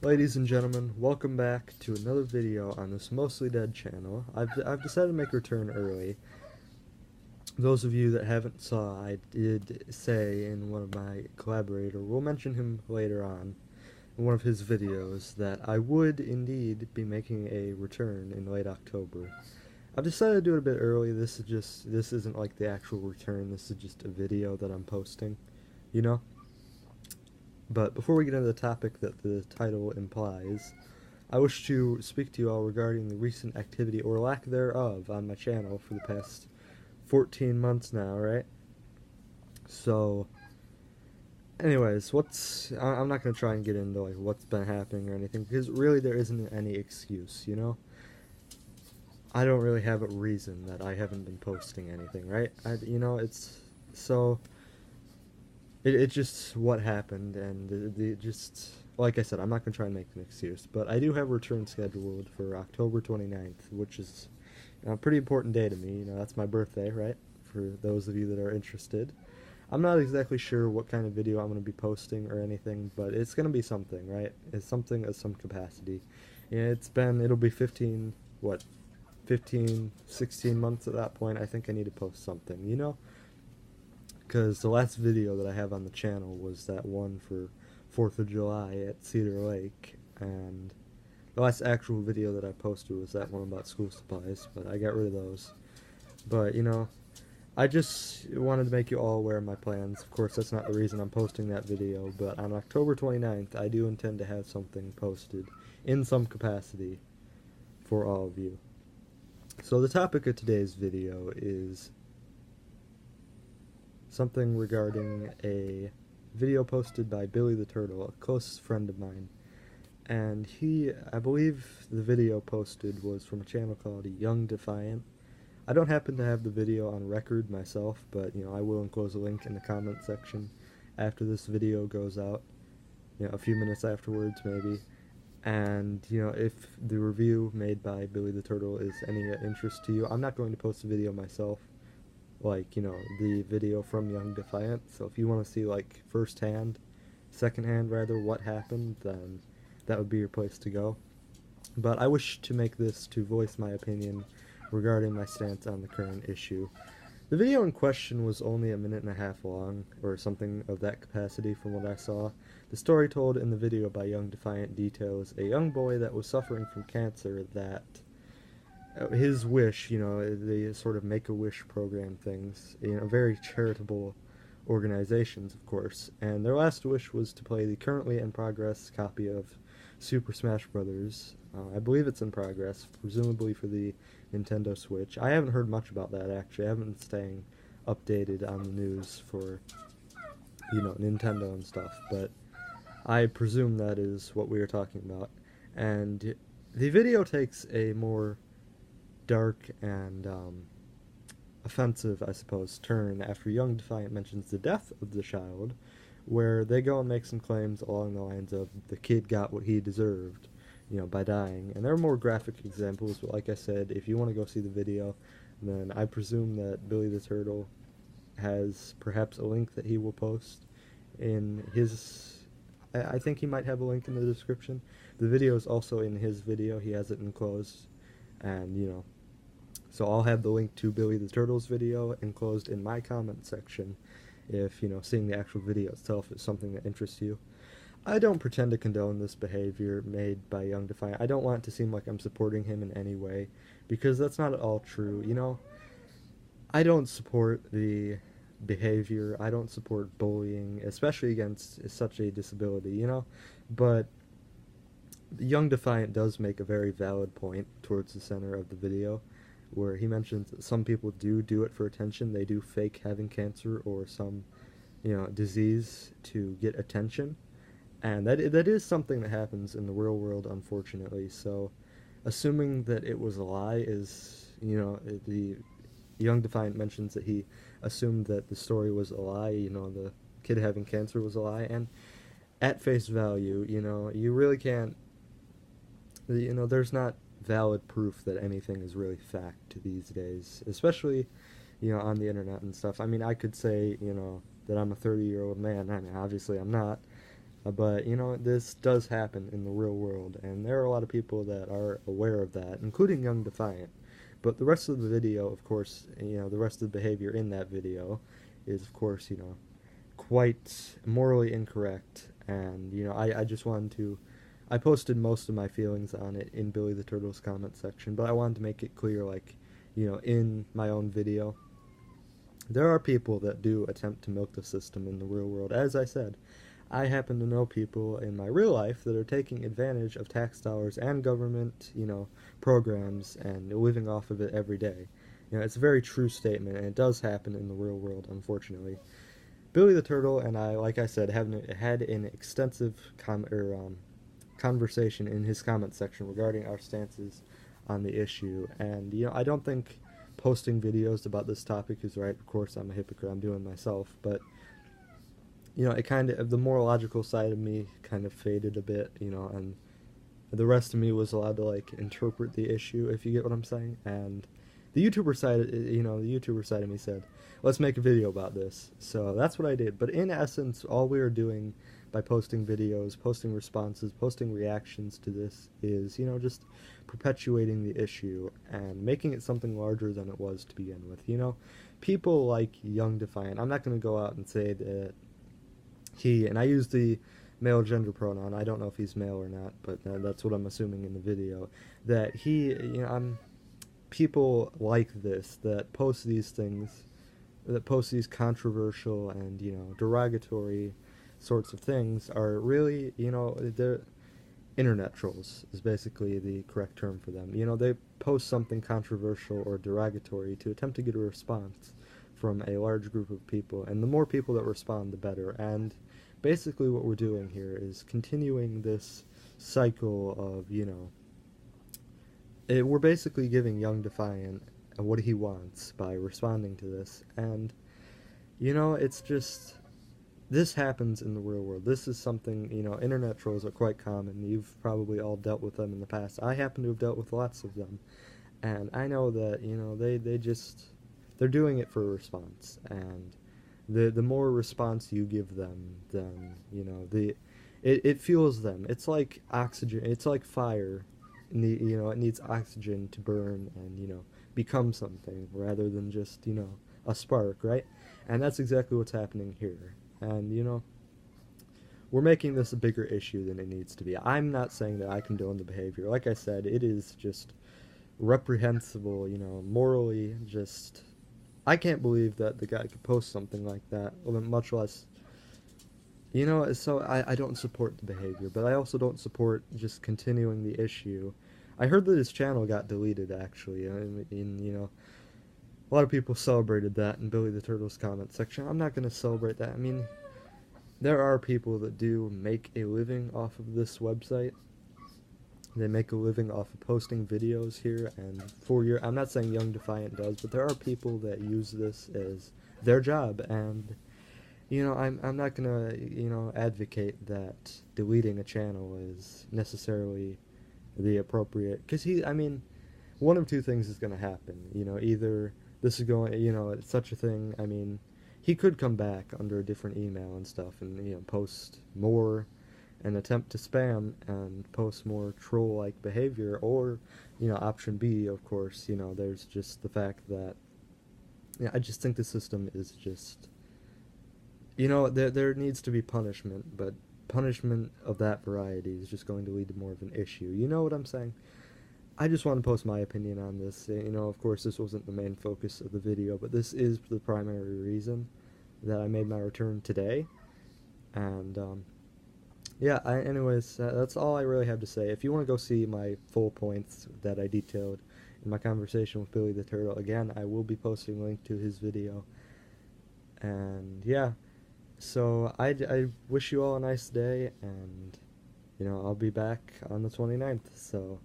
Ladies and gentlemen, welcome back to another video on this Mostly Dead channel. I've decided to make a return early. Those of you that haven't saw, I did say in one of my collaborators, we'll mention him later on, in one of his videos, that I would indeed be making a return in late October. I've decided to do it a bit early. This isn't like the actual return, this is just a video that I'm posting, you know? But before we get into the topic that the title implies, I wish to speak to you all regarding the recent activity, or lack thereof, on my channel for the past 14 months now, right? So, anyways, I'm not going to try and get into like what's been happening or anything, because really there isn't any excuse, you know? I don't really have a reason that I haven't been posting anything, right? It's so... It's just what happened, and just, like I said, I'm not going to try and make an excuse, but I do have a return scheduled for October 29th, which is a pretty important day to me. That's my birthday, right? For those of you that are interested. I'm not exactly sure what kind of video I'm going to be posting or anything, but it's going to be something, right? It's something of some capacity. It'll be 15, 16 months at that point. I think I need to post something, you know? Because the last video that I have on the channel was that one for 4th of July at Cedar Lake, and the last actual video that I posted was that one about school supplies, but I got rid of those. But, I just wanted to make you all aware of my plans. Of course, that's not the reason I'm posting that video, but on October 29th, I do intend to have something posted in some capacity for all of you. So the topic of today's video is something regarding a video posted by Billy the Turtle, a close friend of mine. And I believe the video posted was from a channel called YoungDefiant. I don't happen to have the video on record myself, but, I will enclose a link in the comment section after this video goes out, a few minutes afterwards maybe. And, if the review made by Billy the Turtle is any interest to you, I'm not going to post the video myself, like, the video from YoungDefiant. So if you want to see, like, secondhand rather, what happened, then that would be your place to go. But I wish to make this to voice my opinion regarding my stance on the current issue. The video in question was only a minute and a half long, or something of that capacity from what I saw. The story told in the video by YoungDefiant details a young boy that was suffering from cancer that his wish, the sort of Make-A-Wish program things, very charitable organizations, of course, and their last wish was to play the currently in progress copy of Super Smash Bros. I believe it's in progress, presumably for the Nintendo Switch. I haven't heard much about that, actually. I haven't been staying updated on the news for, Nintendo and stuff, but I presume that is what we are talking about. And the video takes a more dark and offensive, I suppose, turn after YoungDefiant mentions the death of the child, where they go and make some claims along the lines of the kid got what he deserved, by dying. And there are more graphic examples, but like I said, if you want to go see the video, then I presume that Billy the Turtle has perhaps a link that he will post in his... I think he might have a link in the description. The video is also in his video. He has it enclosed, and, so I'll have the link to Billy the Turtle's video enclosed in my comment section if, seeing the actual video itself is something that interests you. I don't pretend to condone this behavior made by YoungDefiant. I don't want it to seem like I'm supporting him in any way, because that's not at all true, I don't support the behavior. I don't support bullying, especially against such a disability, but YoungDefiant does make a very valid point towards the center of the video, where he mentions that some people do it for attention. They do fake having cancer or some, disease to get attention. And that is something that happens in the real world, unfortunately. So, assuming that it was a lie is, the YoungDefiant mentions that he assumed that the story was a lie, the kid having cancer was a lie. And at face value, you really can't, there's not valid proof that anything is really fact these days, especially, on the internet and stuff. I mean, I could say, that I'm a 30-year-old man. I mean, obviously I'm not, But, you know, this does happen in the real world, and there are a lot of people that are aware of that, including YoungDefiant. But the rest of the video, of course, you know, the rest of the behavior in that video is, of course, you know, quite morally incorrect. And, you know, I just wanted to. I posted most of my feelings on it in Billy the Turtle's comment section, but I wanted to make it clear, like, you know, in my own video. There are people that do attempt to milk the system in the real world. As I said, I happen to know people in my real life that are taking advantage of tax dollars and government, you know, programs and living off of it every day. You know, it's a very true statement, and it does happen in the real world, unfortunately. Billy the Turtle and I, like I said, had an extensive conversation in his comment section regarding our stances on the issue, and, you know, I don't think posting videos about this topic is right. Of course, I'm a hypocrite. I'm doing myself, but, you know, it kind of, the more logical side of me kind of faded a bit, you know, and the rest of me was allowed to, like, interpret the issue, if you get what I'm saying. And the YouTuber side, you know, the YouTuber side of me said, let's make a video about this. So that's what I did. But in essence, all we were doing by posting videos, posting responses, posting reactions to this is, you know, just perpetuating the issue and making it something larger than it was to begin with. You know, people like YoungDefiant, I'm not going to go out and say that he, and I use the male gender pronoun, I don't know if he's male or not, but that's what I'm assuming in the video, that he, you know, people like this, that post these things, that post these controversial and, you know, derogatory sorts of things are really, you know, they're internet trolls is basically the correct term for them. You know, they post something controversial or derogatory to attempt to get a response from a large group of people, and the more people that respond, the better. And basically what we're doing here is continuing this cycle of, you know, we're basically giving YoungDefiant what he wants by responding to this. And, you know, it's just, this happens in the real world. This is something, you know, internet trolls are quite common. You've probably all dealt with them in the past. I happen to have dealt with lots of them. And I know that, you know, they're doing it for a response. And the more response you give them, then, you know, it fuels them. It's like oxygen, it's like fire. You know, it needs oxygen to burn and, you know, become something rather than just, you know, a spark, right? And that's exactly what's happening here. And, you know, we're making this a bigger issue than it needs to be. I'm not saying that I condone the behavior. Like I said, it is just reprehensible, you know, morally just... I can't believe that the guy could post something like that, much less... You know, so I don't support the behavior, but I also don't support just continuing the issue. I heard that his channel got deleted, actually, you know, a lot of people celebrated that in Billy the Turtle's comment section. I'm not going to celebrate that. I mean, there are people that do make a living off of this website. They make a living off of posting videos here, and I'm not saying YoungDefiant does, but there are people that use this as their job, and, you know, I'm not going to, you know, advocate that deleting a channel is necessarily the appropriate, because I mean, one of two things is going to happen, you know, either this is going, you know, it's such a thing, I mean, he could come back under a different email and stuff and, you know, post more and attempt to spam and post more troll-like behavior, or, you know, option B, of course, you know, there's just the fact that, you know, I just think the system is just, you know, there needs to be punishment, but punishment of that variety is just going to lead to more of an issue. You know what I'm saying? I just want to post my opinion on this. You know, of course, this wasn't the main focus of the video, but this is the primary reason that I made my return today. And, yeah, anyways, that's all I really have to say. If you want to go see my full points that I detailed in my conversation with Billy the Turtle, again, I will be posting a link to his video. And, yeah, so I wish you all a nice day, and, you know, I'll be back on the 29th, so...